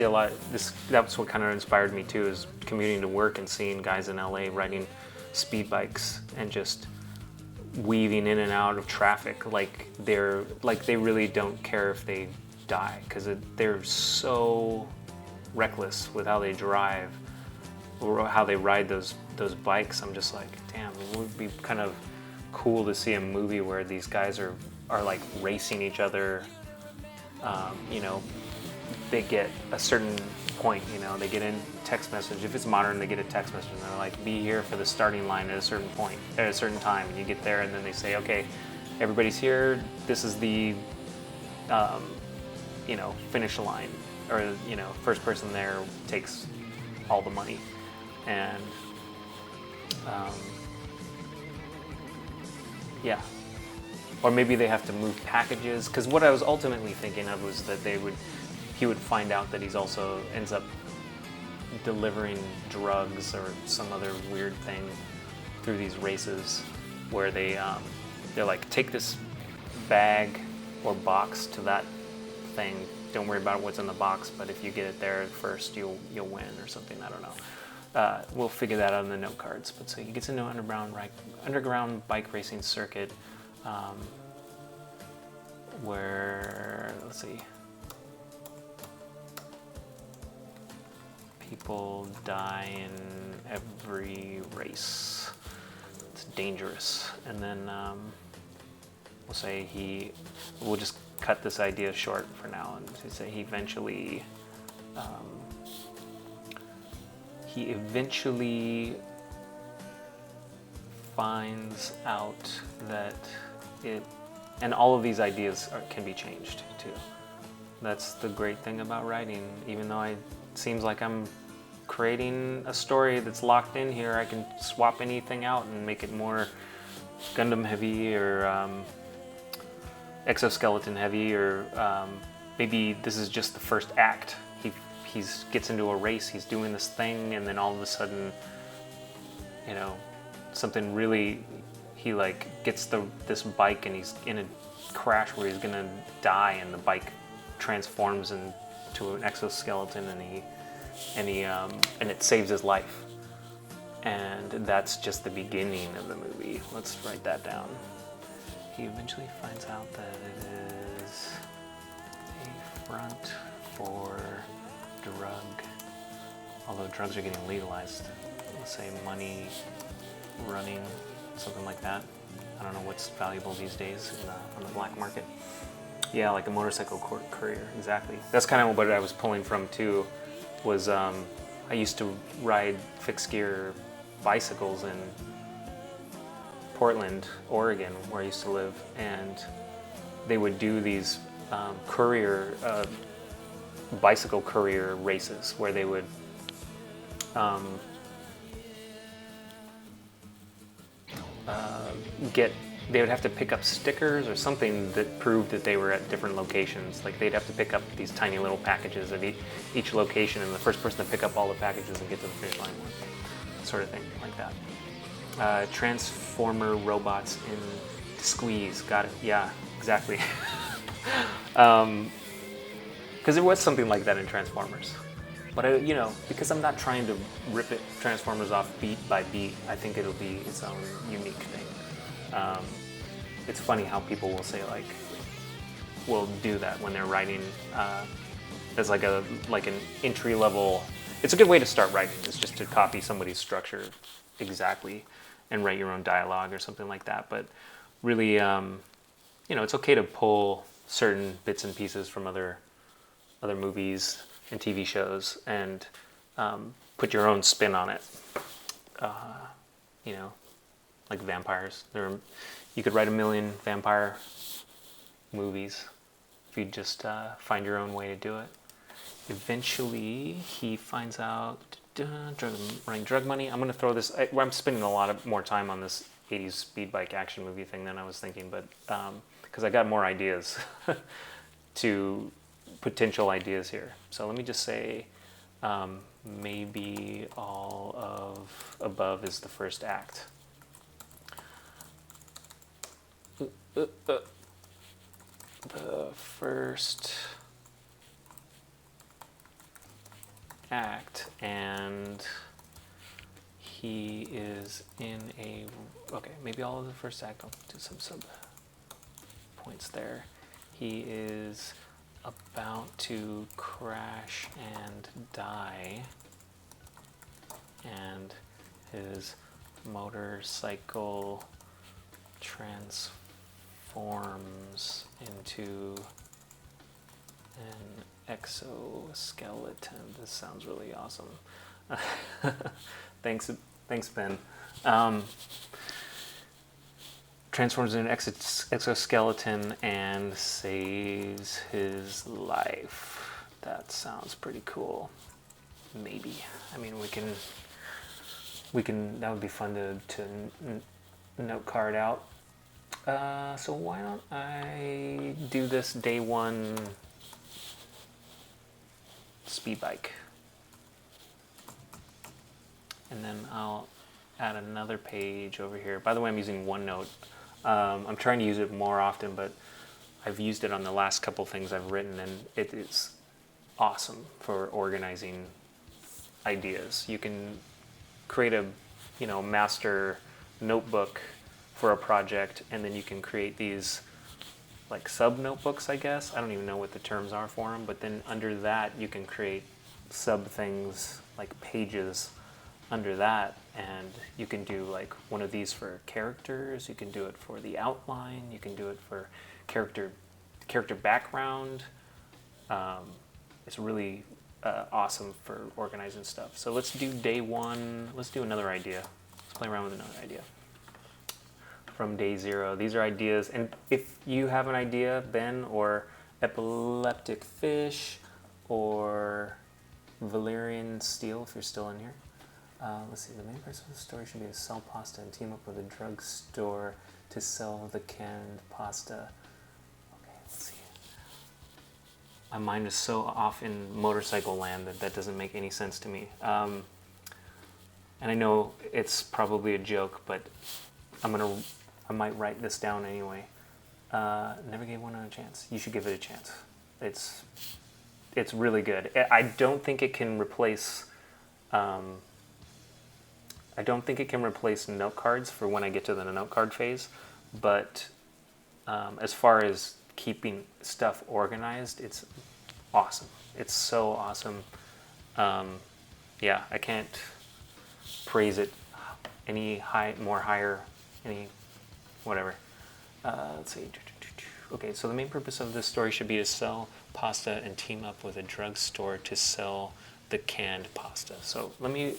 A lot. That's what kind of inspired me too, is commuting to work and seeing guys in LA riding speed bikes and just weaving in and out of traffic like they really don't care if they die, because they're so reckless with how they drive or how they ride those bikes. I'm just like, damn, it would be kind of cool to see a movie where these guys are like racing each other. You know, they get a certain point, you know, they get in text message. If it's modern, they get a text message and they're like, be here for the starting line at a certain point, at a certain time. And you get there and then they say, okay, everybody's here. This is the, you know, finish line, or, you know, first person there takes all the money. And, yeah. Or maybe they have to move packages, because what I was ultimately thinking of was that he would find out that he's also ends up delivering drugs or some other weird thing through these races, where they're like, take this bag or box to that thing. Don't worry about what's in the box, but if you get it there first, you'll win or something. I don't know. We'll figure that out in the note cards. But so he gets into an underground bike racing circuit, where, let's see, people die in every race. It's dangerous. And then we'll say we'll just cut this idea short for now and say he eventually finds out that and all of these ideas can be changed too. That's the great thing about writing. Even though it seems like I'm creating a story that's locked in here, I can swap anything out and make it more Gundam heavy, or exoskeleton heavy, or maybe this is just the first act. He gets into a race, he's doing this thing, and then all of a sudden, you know, something really, he like gets this bike and he's in a crash where he's gonna die, and the bike transforms into an exoskeleton, and it saves his life. And that's just the beginning of the movie. Let's write that down. He eventually finds out that it is a front for drug, although drugs are getting legalized. Let's say money running, something like that. I don't know what's valuable these days on the black market. Yeah, like a motorcycle courier, exactly. That's kind of what I was pulling from too, was I used to ride fixed gear bicycles in Portland, Oregon, where I used to live, and they would do these bicycle courier races where they would they would have to pick up stickers or something that proved that they were at different locations. Like they'd have to pick up these tiny little packages at each location, and the first person to pick up all the packages and get to the finish line won. Sort of thing like that. Transformer robots in Squeeze. Got it. Yeah, exactly. Because there was something like that in Transformers. But you know, because I'm not trying to rip Transformers off beat by beat, I think it'll be its own unique thing. It's funny how people will say, like, will do that when they're writing as like an entry level. It's a good way to start writing. It's just to copy somebody's structure exactly and write your own dialogue or something like that. But really, you know, it's okay to pull certain bits and pieces from other movies and TV shows and put your own spin on it. You know, like vampires. You could write 1 million vampire movies if you just find your own way to do it. Eventually, he finds out running drug money. I'm going to throw this. I'm spending a lot more time on this 80s speed bike action movie thing than I was thinking, but because I got more ideas to potential ideas here. So let me just say maybe all of above is the first act. The first act, and he is in a, okay, maybe all of the first act. I'll do some sub points there. He is about to crash and die, and his motorcycle transforms into an exoskeleton. This sounds really awesome. Thanks, Ben. Transforms into an exoskeleton and saves his life. That sounds pretty cool. Maybe. I mean, we can. That would be fun to note card out. So why don't I do this day one speed bike, and then I'll add another page over here. By the way, I'm using OneNote. I'm trying to use it more often, but I've used it on the last couple things I've written, and it is awesome for organizing ideas. You can create a, master notebook for a project, and then you can create these like sub notebooks, I guess. I don't even know what the terms are for them, but then under that you can create sub things like pages under that, and you can do like one of these for characters, you can do it for the outline, you can do it for character background. It's really awesome for organizing stuff. So let's do day one. Let's do another idea. Let's play around with another idea from day 0. These are ideas, and if you have an idea, Ben, or epileptic fish, or Valerian steel, if you're still in here. Let's see, the main person of the story should be to sell pasta and team up with a drugstore to sell the canned pasta. Okay, let's see. My mind is so off in motorcycle land that doesn't make any sense to me. And I know it's probably a joke, but I might write this down anyway. Never gave one a chance. You should give it a chance. It's really good. I don't think it can replace. I don't think it can replace note cards for when I get to the note card phase, but as far as keeping stuff organized, it's awesome. It's so awesome. Yeah, I can't praise it any higher, whatever. Let's see. Okay, so the main purpose of this story should be to sell pasta and team up with a drugstore to sell the canned pasta. So let me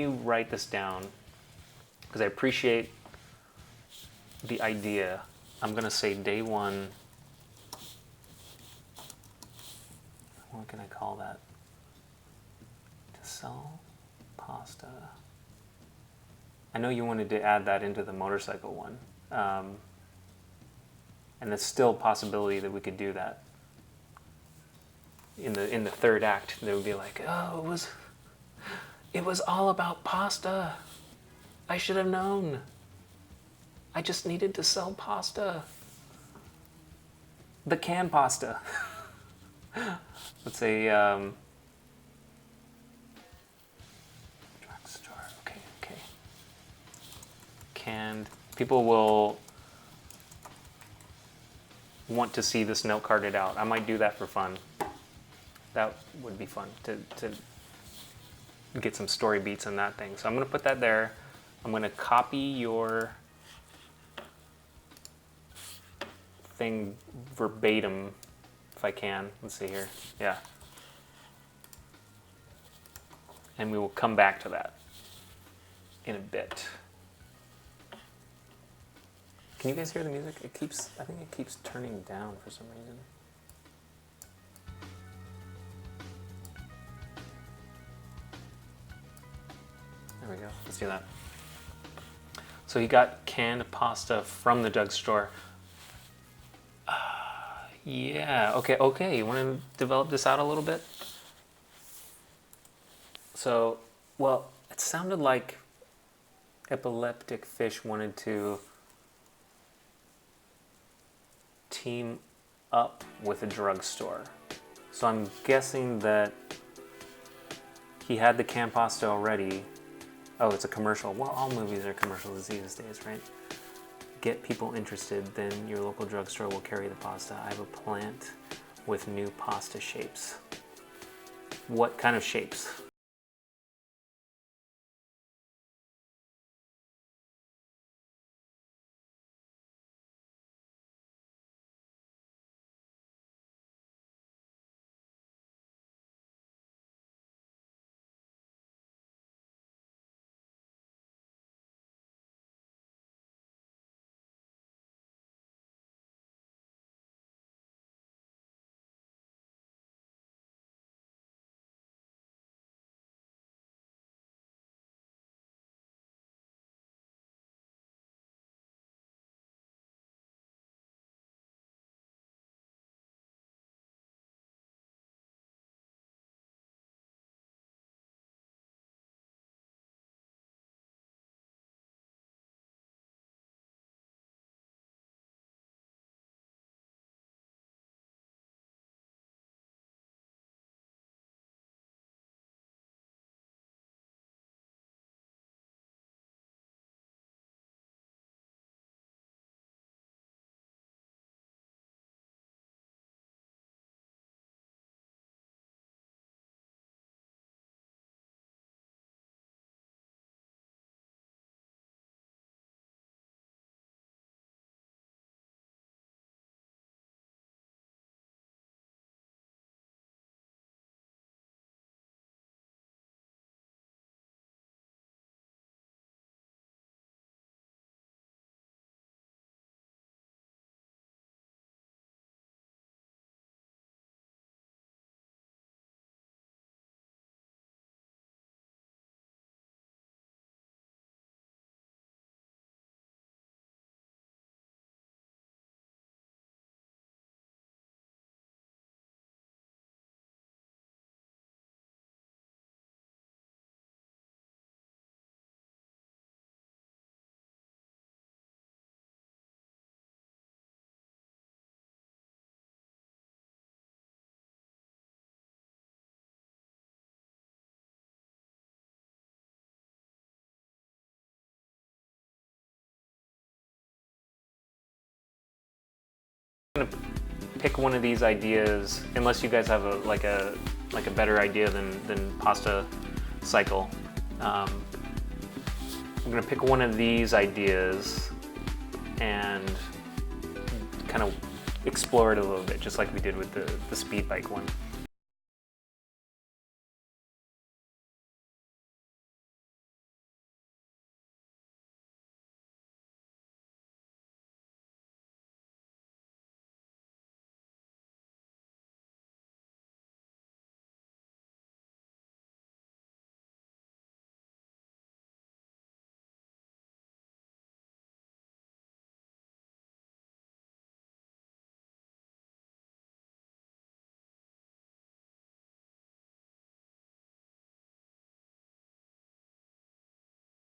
write this down because I appreciate the idea. I'm gonna say day one. What can I call that? To sell pasta. I know you wanted to add that into the motorcycle one. And there's still a possibility that we could do that. In the third act, they would be like, oh, it was all about pasta. I should have known. I just needed to sell pasta. The canned pasta. Let's say, drugstore, okay. Canned, people will want to see this note carded out. I might do that for fun. That would be fun to get some story beats on that thing. So I'm going to put that there. I'm going to copy your thing verbatim if I can. Let's see here. Yeah. And we will come back to that in a bit. Can you guys hear the music? I think it keeps turning down for some reason. There we go. Let's do that. So you got canned pasta from the drugstore. Yeah. Okay. You want to develop this out a little bit? So, well, it sounded like epileptic fish wanted to team up with a drugstore. So I'm guessing that he had the canned pasta already. Oh, it's a commercial. Well, all movies are commercials these days, right? Get people interested, then your local drugstore will carry the pasta. I have a plant with new pasta shapes. What kind of shapes? I'm gonna pick one of these ideas, unless you guys have a better idea than pasta cycle. I'm gonna pick one of these ideas and kind of explore it a little bit, just like we did with the speed bike one.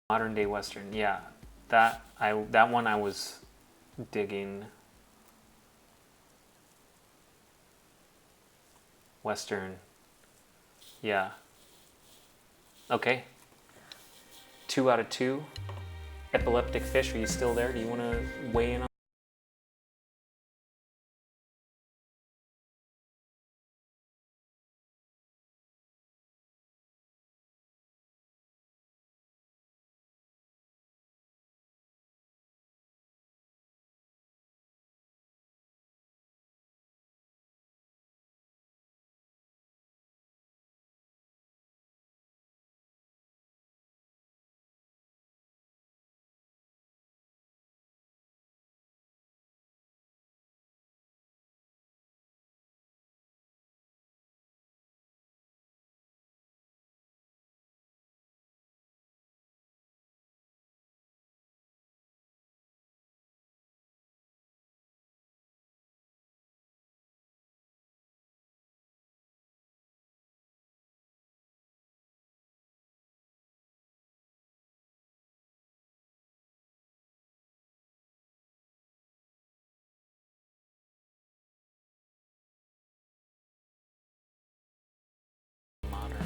Modern day Western, yeah. That one I was digging. Western, yeah. Okay. 2 out of 2. Epileptic fish, are you still there? Do you want to weigh in on